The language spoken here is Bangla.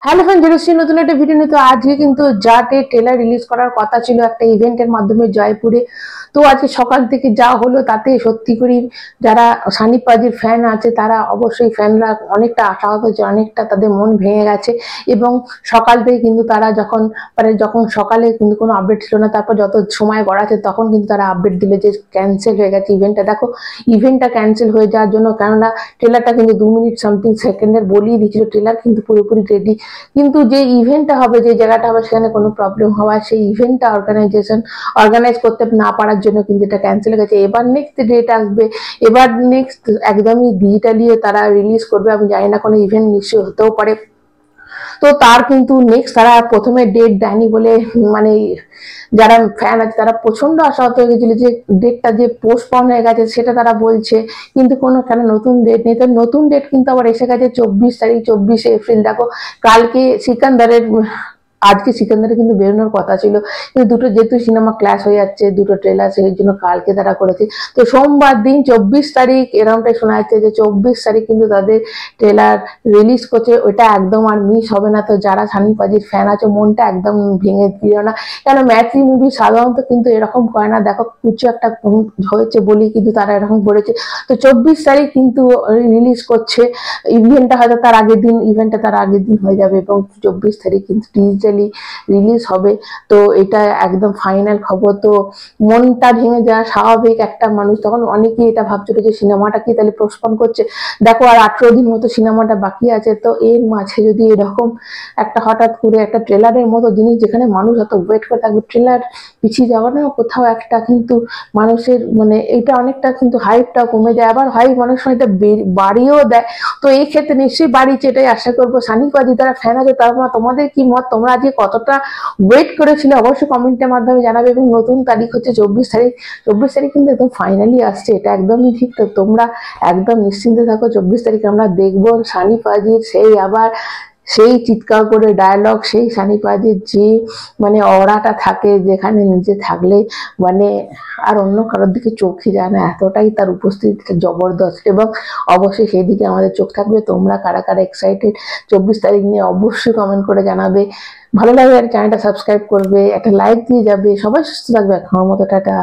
হ্যালো ফ্রেন্ড, জেনেছি নতুন একটা ভিডিও নিয়ে। তো আজকে কিন্তু জাটে ট্রেলার রিলিজ করার কথা ছিল একটা ইভেন্টের মাধ্যমে জয়পুরে। তো আজকে সকাল থেকে যা হলো তাতে সত্যি করে যারা সানি পাজির ফ্যান আছে তারা অবশ্যই ফ্যানরা অনেকটা আশাহত হয়েছে, অনেকটা তাদের মন ভেঙে গেছে। এবং সকাল থেকে কিন্তু তারা যখন সকালে কিন্তু কোনো আপডেট ছিল না, তারপর যত সময় গড়াচ্ছে তখন কিন্তু তারা আপডেট দিলে যে ক্যান্সেল হয়ে গেছে ইভেন্টটা। দেখো, ইভেন্টটা ক্যান্সেল হয়ে যাওয়ার জন্য, কেননা ট্রেলারটা কিন্তু 2 মিনিট সামথিং সেকেন্ডের বলিয়ে দিয়েছিল, ট্রেলার কিন্তু পুরোপুরি রেডি। কিন্তু যে ইভেন্টটা হবে, যে জায়গাটা হবে, সেখানে কোনো প্রবলেম হওয়ায় সেই ইভেন্টটা অর্গানাইজ করতে না পারার জন্য কিন্তু এটা ক্যান্সেল হয়ে গেছে। এবার নেক্সট ডেট আসবে, এবার নেক্সট একদমই ডিজিটালি তারা রিলিজ করবে। আমি জানি না, কোনো ইভেন্ট নিশ্চয়ই হতেও পারে। তো তার কিন্তু নেক্সট তারা প্রথমে ডেট দেয়নি বলে, মানে যারা ফ্যান আছে তারা প্রচন্ড আশাহত হয়ে গেছিল যে ডেটটা যে পোস্টপন হয়ে গেছে সেটা তারা বলছে, কিন্তু কোনো কেন নতুন ডেট নেই। তো নতুন ডেট কিন্তু আবার এসে গেছে 24 তারিখ, 24শে এপ্রিল। দেখো, কালকে সিকান্দারের আজকে সিকান্দারে কিন্তু বেরোনোর কথা ছিল, কিন্তু দুটো যেহেতু সিনেমা ক্লাস হয়ে যাচ্ছে, দুটো ট্রেলার, সেই জন্য কালকে তারা করেছে। তো সোমবার দিন 24 তারিখ এরকমটাই শোনা যাচ্ছে যে 24 তারিখ কিন্তু তাদের ট্রেলার রিলিজ করছে। ওইটা একদম আর মিস হবে না। তো যারা সানি পাজির ফ্যান আছে মনটা একদম ভেঙে দিও না, কেন ম্যাথি মুভি সাধারণত কিন্তু এরকম করে না। দেখো, কিছু একটা হয়েছে বলি কিন্তু তারা এরকম করেছে। তো 24 তারিখ কিন্তু রিলিজ করছে। ইভেন্টটা হয়তো তার আগের দিন হয়ে যাবে, এবং 24 তারিখ কিন্তু ডিজিটালি রিলিজ হবে। তো এটা একদম ফাইনাল খবর। তো মনটা ভেঙে যাওয়া স্বাভাবিক একটা মানুষ। তখন অনেকেই এটা ভাবছিল যে সিনেমাটা কি তাহলে পোস্টপন করছে। দেখো, আর 18 দিন মতো সিনেমাটা বাকি আছে। তো এর মাঝে যদি এরকম একটা হঠাৎ করে একটা ট্রেলারের মতো জিনিস, যেখানে মানুষ এত ওয়েট করে থাকবে, ট্রেলার পিছিয়ে যাওয়া না কোথাও একটা কিন্তু মানুষের মানে এটা অনেকটা কিন্তু হাইপটা কমে যায়। আবার হাইপ অনেক সময় এটা বাড়িয়েও দেয়। তো এই ক্ষেত্রে নিশ্চয়ই বাড়িছে, এটাই আশা করবো। সানি পাজি যারা ফ্যান আছে তার তোমাদের কি মত, তোমরা আজকে কতটা ওয়েট করেছিলে অবশ্যই কমেন্টের মাধ্যমে জানাবে। এবং নতুন তারিখ হচ্ছে 24 তারিখ। 24 তারিখ কিন্তু একদম ফাইনালি আসছে, এটা একদমই ঠিক। তো তোমরা একদম নিশ্চিন্তে থাকো, 24 তারিখে আমরা দেখবো সানি পাজির সেই চিৎকার করে ডায়লগ, সেই সানি পাজির যে মানে অরাটা থাকে, যেখানে নিজে থাকলে মানে আর অন্য কারোর দিকে চোখই যায় না, এতটাই তার উপস্থিতিটা জবরদস্ত। এবং অবশ্যই সেই দিকে আমাদের চোখ থাকবে। তোমরা কারা কারা এক্সাইটেড 24 তারিখ নিয়ে অবশ্যই কমেন্ট করে জানাবে। ভালো লাগলে চ্যানেলটা সাবস্ক্রাইব করবে, একটা লাইক দিয়ে যাবে। সবাই সুস্থ থাকবে, এখন মতো টাটা।